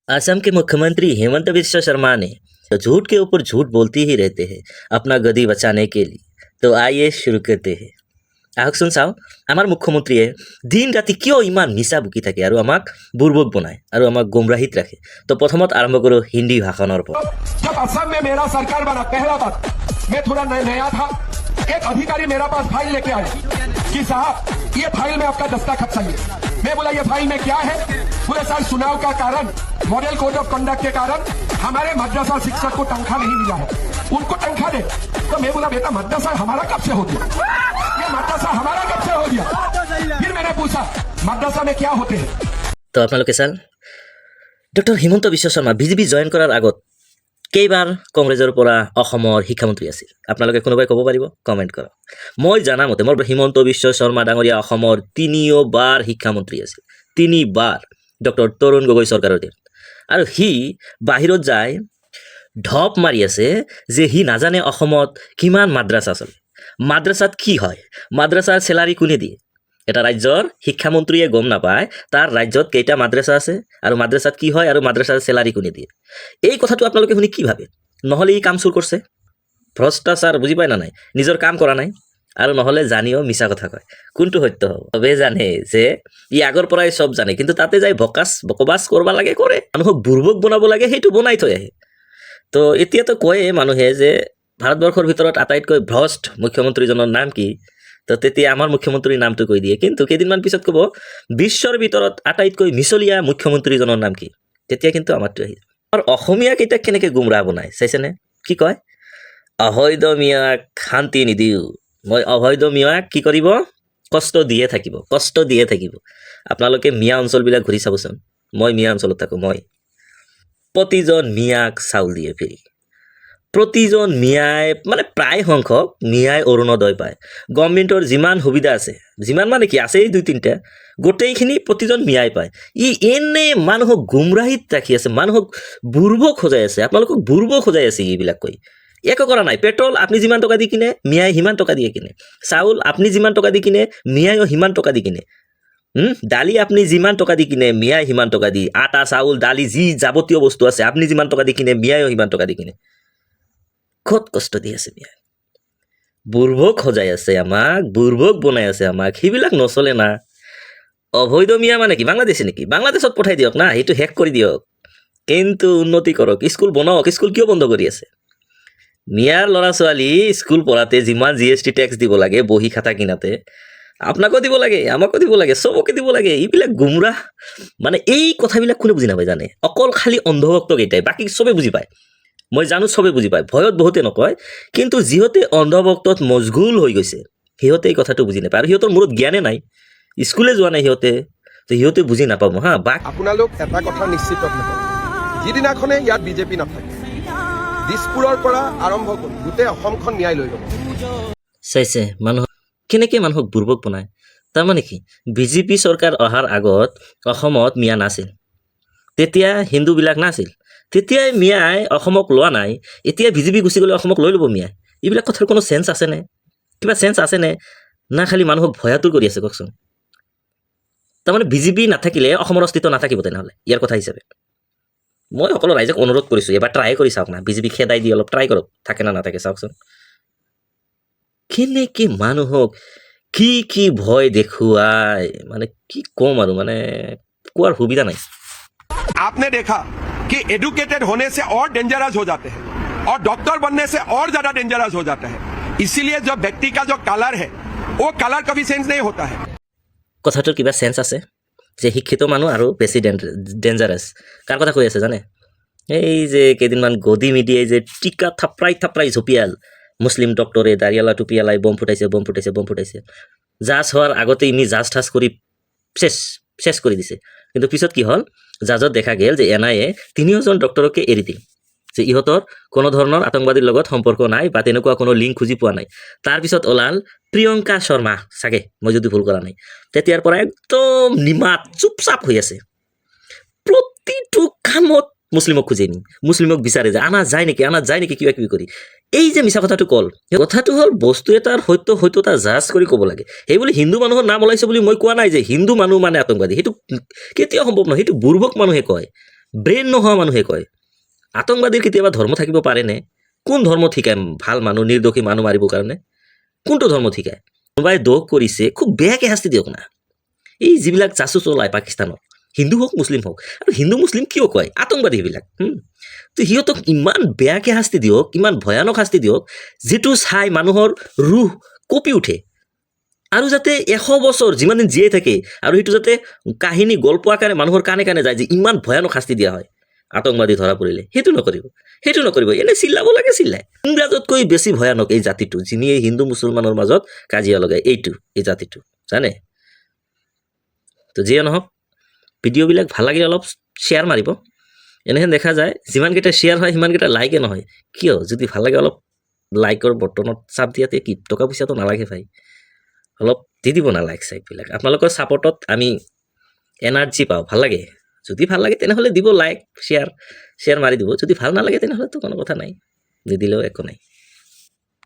असम के मुख्यमंत्री हेमंत बिश्व शर्मा ने तो झूठ के ऊपर झूठ बोलते ही रहते हैं अपना गदी बचाने के लिए। तो आइए शुरू करते हैं। আহকচোন চাওঁ আমাৰ মুখ্যমন্ত্ৰীয়ে দিন ৰাতি কিয় ইমান মিছা বুকি থাকে আৰু আমাক বুৰ্বক বনায় আৰু আমাক গুমৰাহিত ৰাখে। তো প্ৰথমত আৰম্ভ কৰোঁ হিন্দী ভাষণৰ পৰা। जब असम में मेरा सरकार बना पहला बार मैं थोड़ा नया था, एक अधिकारी मेरा पास फाइल लेके आया कि साहब ये फाइल में आपका दस्तखत चाहिए। मैं बोला ये फाइल में क्या है? पूरे साल चुनाव का कारण, मॉडल कोड ऑफ कंडक्ट के कारण हमारे मद्रासा शिक्षक को तनख्वाह नहीं मिला है, उनको तनख्वाह दे। तो मैं बोला बेटा मद्रासा हमारा कब से हो गया? ये मद्रासा हमारा कब से हो गया? फिर मैंने पूछा मद्रासा में क्या होते हैं? তো আপোনালোকে চাল doctor Himanta Biswa Sarma BJP join কৰাৰ আগত কেইবাৰ কংগ্ৰেছৰ পৰা অসমৰ শিক্ষামন্ত্ৰী আছিল আপোনালোকে কোনোবাই ক'ব পাৰিব? কমেণ্ট কৰক। মই জানামতে মোৰ হিমন্ত বিশ্ব শৰ্মা ডাঙৰীয়া অসমৰ তিনিওবাৰ শিক্ষামন্ত্ৰী আছিল, তিনিবাৰ ডক্টৰ তৰুণ গগৈ চৰকাৰৰ দিনত। আৰু সি বাহিৰত যায় ঢপ মাৰি আছে যে সি নাজানে অসমত কিমান মাদ্ৰাছা চলে, মাদ্ৰাছাত কি হয়, মাদ্ৰাছাৰ চেলাৰী কোনে দিয়ে। এটা ৰাজ্যৰ শিক্ষামন্ত্ৰীয়ে গম নাপায় তাৰ ৰাজ্যত কেইটা মাদ্ৰাছা আছে আৰু মাদ্ৰাছাত কি হয় আৰু মাদ্ৰাছাৰ চেলাৰী কোনে দিয়ে। এই কথাটো আপোনালোকে শুনি কি ভাবে? নহ'লে ই কাম চুৰ কৰিছে, ভ্ৰষ্টাচাৰ বুজি পায় না নাই, নিজৰ কাম কৰা নাই, আৰু নহ'লে জানিও মিছা কথা কয়। কোনটো সত্য হ'ব? চবেই জানে যে ই আগৰ পৰাই চব জানে, কিন্তু তাতে যাই বকবাছ কৰিব লাগে কৰে, মানুহক বুৰ্বক বনাব লাগে সেইটো বনাই থৈ আহে। তো এতিয়াতো কয়ে মানুহে যে ভাৰতবৰ্ষৰ ভিতৰত আটাইতকৈ ভ্ৰষ্ট মুখ্যমন্ত্ৰীজনৰ নাম কি? তো তেতিয়া আমাৰ মুখ্যমন্ত্ৰীৰ নামটো কৈ দিয়ে, কিন্তু কেইদিনমান পিছত ক'ব বিশ্বৰ ভিতৰত আটাইতকৈ মিছলীয়া মুখ্যমন্ত্ৰীজনৰ নাম কি? তেতিয়া কিন্তু আমাৰটো আহি যাব। আৰু অসমীয়া কেইটাক কেনেকৈ গুমৰাহ বনায় চাইছেনে? কি কয়? অবৈধ মিয়াক শান্তি নিদিওঁ, মই অবৈধ মিয়াক কি কৰিব? কষ্ট দিয়ে থাকিব, কষ্ট দিয়ে থাকিব। আপোনালোকে মিয়া অঞ্চলবিলাক ঘূৰি চাবচোন। মই মিয়া অঞ্চলত থাকোঁ। মই প্ৰতিজন মিয়াক চাউল দিয়ে ফ্ৰী, প্ৰতিজন মিয়াই মানে প্ৰায় সংখ্যক মিয়াই অৰুণোদয় পায়। গভৰ্ণমেণ্টৰ যিমান সুবিধা আছে, যিমান মানে কি আছে এই 2-3টা, গোটেইখিনি প্ৰতিজন মিয়াই পায়। ই এনে মানুহক গুমৰাহিত ৰাখি আছে, মানুহক বুৰ্বক সজাই আছে, আপোনালোকক বুৰ্বক সজাই আছে এইবিলাক কৈ। একো কৰা নাই। পেট্ৰল আপুনি যিমান টকা দি কিনে মিয়াই সিমান টকা দিয়ে কিনে, চাউল আপুনি যিমান টকা দি কিনে মিয়াইও সিমান টকা দি কিনে, দালি আপুনি যিমান টকা দি কিনে মিয়াই সিমান টকা দি, আটা চাউল দালি যি যাৱতীয় বস্তু আছে আপুনি যিমান টকা দি কিনে মিয়াইও সিমান টকা দি কিনে। ক'ত কষ্ট দি আছে মিয়াই? বুৰ্বক সজাই আছে আমাক, বুৰ্বক বনাই আছে আমাক। সেইবিলাক নচলে না। অবৈধ মিয়া মানে কি বাংলাদেশী নেকি? বাংলাদেশত পঠাই দিয়ক না, সেইটো শেষ কৰি দিয়ক, কিন্তু উন্নতি কৰক, স্কুল বনাওক। স্কুল কিয় বন্ধ কৰি আছে? মিয়াৰ ল'ৰা ছোৱালী স্কুল পঢ়াতে যিমান GST টেক্স দিব লাগে বহি খাতা কিনাতে, আপোনাকো দিব লাগে, আমাকো দিব লাগে, চবকে দিব লাগে। এইবিলাক গুমৰাহ মানে এই কথাবিলাক কোনে বুজি নাপায় জানে? অকল খালি অন্ধভক্ত কেইটাই, বাকী চবে বুজি পায়। মই জানো চবে বুজি পায়, ভয়ত বহুতে নকয়, কিন্তু যিহঁতে অন্ধভক্তত মজগুল হৈ গৈছে সিহঁতে এই কথাটো বুজি নাপায়, আৰু সিহঁতৰ মূৰত জ্ঞানে নাই, স্কুলে যোৱা নাই সিহঁতে, তো সিহঁতে বুজি নাপাব। আপোনালোক এটা কথা নিশ্চিত থাকক, যিদিনাখনে ইয়াত বিজেপি নাথাকে দিছপুৰৰ পৰা আৰম্ভ কৰি গোটেই অসমখন ন্যায় লৈ ল'ব। চাইছে মানুহক কেনেকৈ মানুহক বুৰ্বক বনায়। তাৰমানে কি বিজেপি চৰকাৰ অহাৰ আগত অসমত মিয়া নাছিল, তেতিয়া হিন্দুবিলাক নাছিল, তেতিয়াই মিয়াই অসমক লোৱা নাই। এতিয়া বিজেপি গুচি গ'লে অসমক লৈ ল'ব মিয়াই। এইবিলাক কথাৰ কোনো চেঞ্চ আছেনে? কিবা চেঞ্চ আছেনে? না খালি মানুহক ভয়াতুৰ কৰি আছে কওকচোন। তাৰমানে বিজেপি নাথাকিলে অসমৰ অস্তিত্ব নাথাকিব তেনেহ'লে ইয়াৰ কথা হিচাপে। মই সকলো ৰাইজক অনুৰোধ কৰিছোঁ, এবাৰ ট্ৰাই কৰি চাওক না, বিজেপি খেদাই দি অলপ ট্ৰাই কৰক, থাকে না নাথাকে চাওকচোন। কেনেকৈ মানুহক কি কি ভয় দেখুৱাই, মানে কি ক'ম আৰু, মানে কোৱাৰ সুবিধা নাই। आपने देखा कि एडुकेटेड होने से और डेंजरस हो जाते हैं और डॉक्टर बनने से और ज्यादा डेंजरस हो जाता है। इसीलिए जो व्यक्ति का जो कलर है वो कलर कभी चेंज नहीं होता है। কথাটোৰ কিবা চেঞ্চ আছে যে শিক্ষিত মানুহ আৰু বেছি ডেঞ্জাৰাছ? কাৰ কথা কৈ আছে জানে? এই যে কেইদিনমান গদি মিডিয়াই যে টিকা থাপৰাই জঁপিয়াল, মুছলিম ডক্টৰে দাৰিয়ালা টুপিয়ালাই বম ফুটাইছে। জাজ হোৱাৰ আগতে ইনি জাজ ঠাজ কৰি শেষ কৰি দিছে। কিন্তু পিছত কি হ'ল, জাজত দেখা গ'ল যে NIA 3জন ডক্টৰকে এৰি দিল, যে ইহঁতৰ কোনো ধৰণৰ আতংকবাদীৰ লগত সম্পৰ্ক নাই বা তেনেকুৱা কোনো লিংক খুজি পোৱা নাই। তাৰপিছত ওলাল প্ৰিয়ংকা শৰ্মা, চাগে মই যদি ভুল কৰা নাই, তেতিয়াৰ পৰা একদম নিমাত চুপচাপ হৈ আছে। প্ৰতিটো কামত মুছলিমক খুজি নি, মুছলিমক বিচাৰে যে আনা যায় নেকি কিবা কিবি কৰি। এই যে মিছা কথাটো ক'ল, কথাটো হ'ল বস্তু এটাৰ সত্যতা জাজ কৰি ক'ব লাগে। সেই বুলি হিন্দু মানুহৰ নাম ওলাইছে বুলি মই কোৱা নাই যে হিন্দু মানুহ মানে আতংকবাদী, সেইটো কেতিয়াও সম্ভৱ নহয়, সেইটো বুৰ্বক মানুহে কয়। ব্ৰেইন নোহোৱা মানুহে কয় আতংকবাদীৰ কেতিয়াবা ধৰ্ম থাকিব পাৰেনে কোন ধৰ্ম শিকায় ভাল মানুহ নিৰ্দোষী মানুহ মাৰিবৰ কাৰণে কোনটো ধৰ্ম শিকায় কোনোবাই দোষ কৰিছে খুব বেয়াকৈ শাস্তি দিয়ক না এই যিবিলাক জাচুচ ওলায় পাকিস্তানত হিন্দু হওক মুছলিম হওক আৰু হিন্দু মুছলিম কিয় কয় আতংকবাদী সেইবিলাক তো সিহঁতক ইমান বেয়াকৈ শাস্তি দিয়ক ইমান ভয়ানক শাস্তি দিয়ক যিটো চাই মানুহৰ ৰুহ কঁপি উঠে আৰু যাতে 100 বছৰ যিমান দিন জীয়াই থাকে আৰু সেইটো যাতে কাহিনী গল্প আকাৰে মানুহৰ কাণে কাণে যায় যে ইমান ভয়ানক শাস্তি দিয়া হয় আতংকবাদী ধৰা পৰিলে সেইটো নকৰিব এনে চিল্লাব লাগে চিল্লায় ইংৰাজতকৈ বেছি ভয়ানক এই জাতিটো যিনি এই হিন্দু মুছলমানৰ মাজত কাজিয়া লগায় এই জাতিটো জানে তো যিয়ে নহওক ভিডিঅ'বিলাক ভাল লাগিলে অলপ শ্বেয়াৰ মাৰিব এনেহেন দেখা যায় যিমানকেইটা শ্বেয়াৰ হয় সিমানকেইটা লাইকে নহয় কিয় যদি ভাল লাগে অলপ লাইকৰ বটনত চাপ দিয়াতে কি টকা পইচাটো নালাগে ভাই অলপ দি দিব না লাইক চাইকবিলাক আপোনালোকৰ ছাপৰ্টত আমি এনাৰ্জি পাওঁ ভাল লাগে যদি ভাল লাগে তেনেহ'লে দিব লাইক শ্বেয়াৰ মাৰি দিব যদি ভাল নালাগে তেনেহ'লেতো কোনো কথা নাই নিদিলেও একো নাই